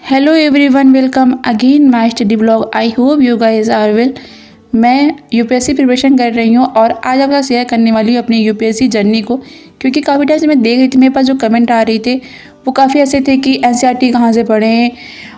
Hello everyone, welcome again my study blog. I hope you guys are well. मैं UPSC preparation कर रही हूँ और आज आपके साथ शेयर करने वाली हूँ अपनी यूपीएससी जर्नी को, क्योंकि काफ़ी टाइम से मैं देख रही थी मेरे पास जो कमेंट आ रहे थे वो काफ़ी ऐसे थे कि एनसीईआरटी कहाँ से पढ़ें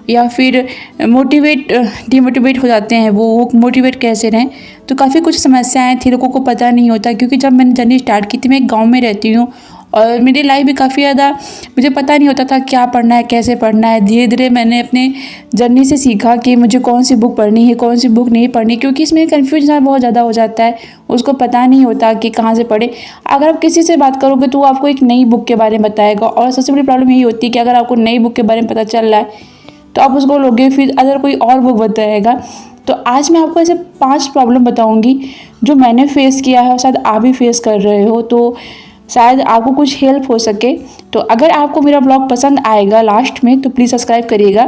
या फिर डिमोटिवेट हो जाते हैं वो मोटिवेट कैसे रहें। तो काफ़ी कुछ समस्याएं थी, लोगों को पता नहीं होता, क्योंकि जब मैंने जर्नी स्टार्ट की थी मैं एक गाँव में रहती हूँ और मेरी लाइफ भी काफ़ी ज़्यादा मुझे पता नहीं होता था क्या पढ़ना है, कैसे पढ़ना है। धीरे धीरे मैंने अपने जर्नी से सीखा कि मुझे कौन सी बुक पढ़नी है, कौन सी बुक नहीं पढ़नी, क्योंकि इसमें कन्फ्यूजन बहुत ज़्यादा हो जाता है, उसको पता नहीं होता कि कहाँ से पढ़े। अगर आप किसी से बात करोगे तो वो आपको एक नई बुक के बारे में बताएगा, और सबसे बड़ी प्रॉब्लम यही होती है कि अगर आपको नई बुक के बारे में पता चल रहा है तो आप उसको लोगे, फिर अगर कोई और बुक बताएगा। तो आज मैं आपको ऐसे 5 प्रॉब्लम बताऊंगी जो मैंने फेस किया है और शायद आप भी फेस कर रहे हो, तो शायद आपको कुछ हेल्प हो सके। तो अगर आपको मेरा ब्लॉग पसंद आएगा लास्ट में तो प्लीज़ सब्सक्राइब करिएगा।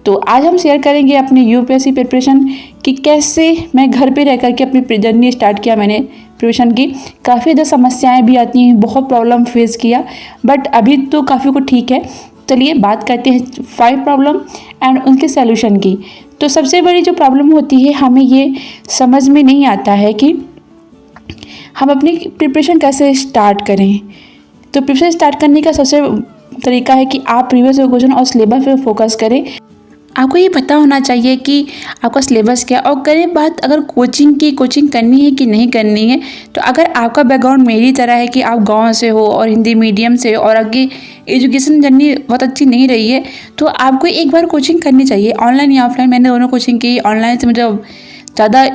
तो आज हम शेयर करेंगे अपनी यूपीएससी प्रिपरेशन कि कैसे मैं घर पे रह करके अपनी जर्नी स्टार्ट किया मैंने प्रिपरेशन की। काफ़ी ज़्यादा समस्याएं भी आती हैं, बहुत प्रॉब्लम फेस किया, बट अभी तो काफ़ी कुछ ठीक है। चलिए बात करते हैं 5 प्रॉब्लम एंड उनके सॉल्यूशन की। तो सबसे बड़ी जो प्रॉब्लम होती है, हमें ये समझ में नहीं आता है कि हम अपनी प्रिपरेशन कैसे स्टार्ट करें। तो प्रिपरेशन स्टार्ट करने का सबसे तरीका है कि आप प्रीवियस क्वेश्चन और सिलेबस पे फोकस करें। आपको ये पता होना चाहिए कि आपका सिलेबस क्या, और करें बात अगर कोचिंग की, कोचिंग करनी है कि नहीं करनी है। तो अगर आपका बैकग्राउंड मेरी तरह है कि आप गांव से हो और हिंदी मीडियम से और आगे एजुकेशन जर्नी बहुत अच्छी नहीं रही है, तो आपको एक बार कोचिंग करनी चाहिए, ऑनलाइन या ऑफलाइन। मैंने दोनों कोचिंग की। ऑनलाइन से मुझे ज़्यादा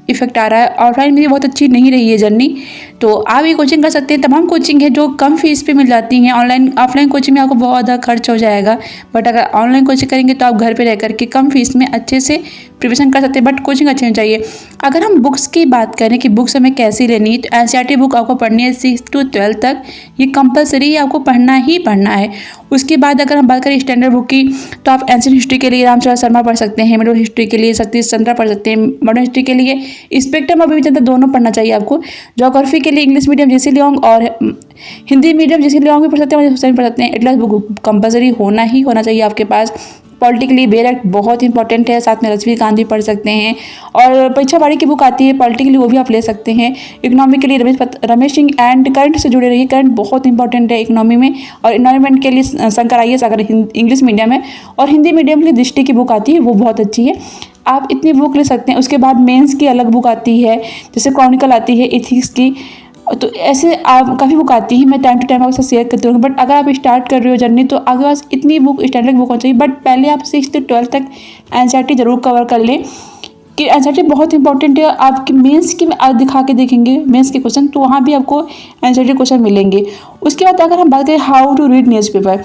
इफेक्ट आ रहा है, ऑफलाइन मेरी बहुत अच्छी नहीं रही है जर्नी। तो आप ये कोचिंग कर सकते हैं। तमाम कोचिंग है जो कम फीस पे मिल जाती हैं। ऑफलाइन कोचिंग में आपको बहुत ज़्यादा खर्च हो जाएगा, बट अगर ऑनलाइन कोचिंग करेंगे तो आप घर पे रह करके कम फीस में अच्छे से प्रिपरेशन कर सकते हैं। बट कोचिंग अच्छी होनी चाहिए। अगर हम बुक्स की बात करें कि बुक्स हमें कैसी लेनी है, तो एनसीईआरटी बुक आपको पढ़नी है 6 to 12 तक, ये कंपलसरी है, आपको पढ़ना ही पढ़ना है। उसके बाद अगर हम बात करें स्टैंडर्ड बुक की, तो आप एंशिएंट हिस्ट्री के लिए रामचंद्र शर्मा पढ़ सकते हैं, मिडिल हिस्ट्री के लिए सतीश चंद्रा पढ़ सकते हैं, मॉडर्न हिस्ट्री के लिए स्पेक्ट्रम और विवेचंद्र दोनों पढ़ना चाहिए आपको। ज्योग्राफी के लिए इंग्लिश मीडियम जेसी लियोंग और हिंदी मीडियम जेसी लियोंग भी पढ़ सकते हैं, हुसैन पढ़ सकते हैं। एटलस बुक कंपलसरी होना ही होना चाहिए आपके पास। पॉलिटी के लिए बेयर एक्ट बहुत इंपॉर्टेंट है, साथ में रश्मिकांत भी पढ़ सकते हैं। और परीक्षा बाड़ी की बुक आती है पॉलिटी के लिए, वो भी आप ले सकते हैं। इकोनॉमी के लिए रमेश सिंह एंड करंट से जुड़े रहिए, करंट बहुत इंपॉर्टेंट है इकोनॉमी में। और इन्वायरमेंट के लिए शंकर आईएएस अगर इंग्लिश मीडियम है, और हिंदी मीडियम के लिए दृष्टि की बुक आती है, वो बहुत अच्छी है, आप इतनी बुक ले सकते हैं। उसके बाद मेंस की अलग बुक आती है, जैसे क्रॉनिकल आती है एथिक्स की। तो ऐसे आप काफ़ी बुक आती है, मैं टाइम टू टाइम आपके साथ शेयर करती हूँ। बट अगर आप स्टार्ट कर रहे हो जर्नी तो आपके पास इतनी बुक स्टैंडर्ड बुक होनी चाहिए। बट पहले आप 6 to 12 तक एनसीईआरटी जरूर कवर कर लें, कि एनसीईआरटी बहुत इंपॉर्टेंट है। आपके मेंस की आप दिखा के देखेंगे मेंस के क्वेश्चन, तो वहाँ भी आपको एनसीईआरटी क्वेश्चन मिलेंगे। उसके बाद अगर हम बात करें हाउ टू रीड न्यूज़पेपर,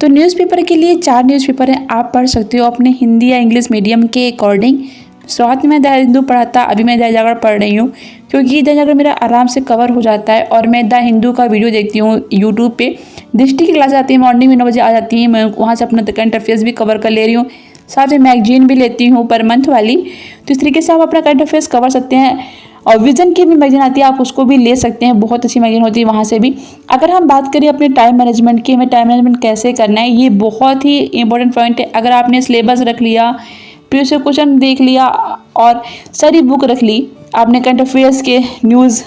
तो न्यूज़पेपर के लिए 4 न्यूज़पेपर हैं, आप पढ़ सकते हो अपने हिंदी या इंग्लिश मीडियम के अकॉर्डिंग। शुरुआत में द हिंदू पढ़ा था, अभी मैं द जागरण पढ़ रही हूँ, क्योंकि द जागरण मेरा आराम से कवर हो जाता है। और मैं द हिंदू का वीडियो देखती हूँ यूट्यूब पे। दृष्टि की क्लास आती है मॉर्निंग में 9 बजे आ जाती है, मैं वहाँ से अपना करंट अफेयर्स भी कवर कर ले रही हूँ, साथ में मैगजीन भी लेती हूँ पर मंथ वाली। तो इस तरीके से आप अपना करंट अफेयर्स कवर सकते हैं। और विजन की भी मैगजीन आती है, आप उसको भी ले सकते हैं, बहुत अच्छी मैगजीन होती है वहाँ से भी। अगर हम बात करें अपने टाइम मैनेजमेंट की, हमें टाइम मैनेजमेंट कैसे करना है, ये बहुत ही इंपॉर्टेंट पॉइंट है। अगर आपने सिलेबस रख लिया, प्रीवियस क्वेश्चन देख लिया और सारी बुक रख ली, आपने करंट अफेयर्स के न्यूज़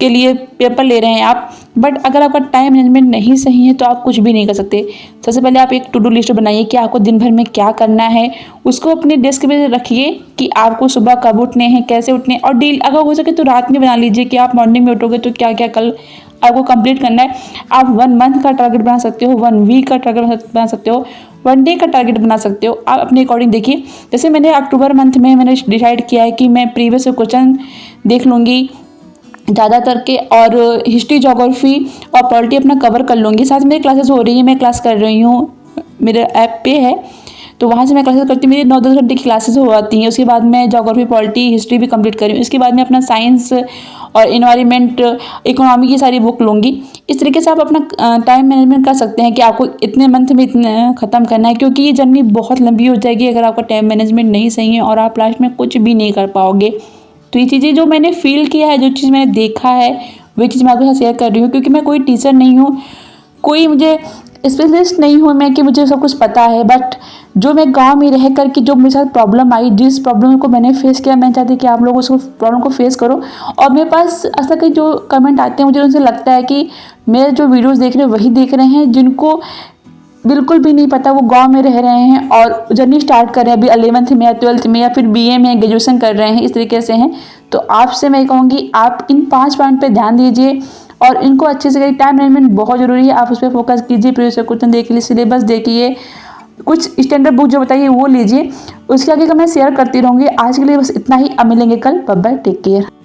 के लिए पेपर ले रहे हैं आप, बट अगर आपका टाइम मैनेजमेंट नहीं सही है तो आप कुछ भी नहीं कर सकते। सबसे पहले आप एक टू डू लिस्ट बनाइए कि आपको दिन भर में क्या करना है, उसको अपने डेस्क पे रखिए कि आपको सुबह कब उठने हैं, कैसे उठने, और डील अगर हो सके तो रात में बना लीजिए कि आप मॉर्निंग में उठोगे तो क्या क्या कल आपको कंप्लीट करना है। आप 1 मंथ का टारगेट बना सकते हो, 1 वीक का टारगेट बना सकते हो, 1 डे का टारगेट बना सकते हो, आप अपने अकॉर्डिंग देखिए। जैसे मैंने अक्टूबर मंथ में मैंने डिसाइड किया है कि मैं प्रीवियस क्वेश्चन देख लूँगी ज़्यादातर के, और हिस्ट्री ज्योग्राफी और पॉलिटी अपना कवर कर लूँगी। साथ में मेरी क्लासेस हो रही है, मैं क्लास कर रही हूँ, मेरे ऐप पे है, तो वहाँ से मैं क्लासेस करती हूँ। मेरी 9-10 घंटे की क्लासेस हो आती हैं। उसके बाद मैं ज्योग्राफी पॉलिटी हिस्ट्री भी कंप्लीट कर रही हूँ। इसके बाद मैं अपना साइंस और इन्वायरमेंट इकोनॉमी की सारी बुक लूँगी। इस तरीके से आप अपना टाइम मैनेजमेंट कर सकते हैं कि आपको इतने मंथ में इतने ख़त्म करना है, क्योंकि ये जर्नी बहुत लंबी हो जाएगी अगर आपका टाइम मैनेजमेंट नहीं सही है और आप लास्ट में कुछ भी नहीं कर पाओगे। तो ये चीज़ें जो मैंने फील किया है, जो चीज़ मैंने देखा है, वही चीज़ मैं आपके साथ शेयर कर रही हूँ, क्योंकि मैं कोई टीचर नहीं हूँ, कोई मुझे स्पेशलिस्ट नहीं हूँ मैं कि मुझे सब कुछ पता है, बट जो मैं गांव में रह कर के जो मेरे साथ प्रॉब्लम आई, जिस प्रॉब्लम को मैंने फेस किया, मैं चाहती कि आप लोग उसको प्रॉब्लम को फेस करो। और मेरे पास ऐसा कई जो कमेंट आते हैं, मुझे उनसे लगता है कि मेरे जो वीडियोज़ देख रहे हैं वही देख रहे हैं जिनको बिल्कुल भी नहीं पता, वो गांव में रह रहे हैं और जर्नी स्टार्ट कर रहे हैं अभी 11th में या 12th में या फिर BA में ग्रेजुएशन कर रहे हैं, इस तरीके से हैं। तो आपसे मैं कहूँगी आप इन 5 पॉइंट पे ध्यान दीजिए और इनको अच्छे से करिए। टाइम मैनेजमेंट बहुत ज़रूरी है, आप उस पर फोकस कीजिए। प्रीवियस क्वेश्चन देखिए, सिलेबस देखिए, कुछ स्टैंडर्ड बुक जो बताइए वो लीजिए। उसके आगे का मैं शेयर करती रहूँगी। आज के लिए बस इतना ही, अब मिलेंगे कल। Bye bye, take care.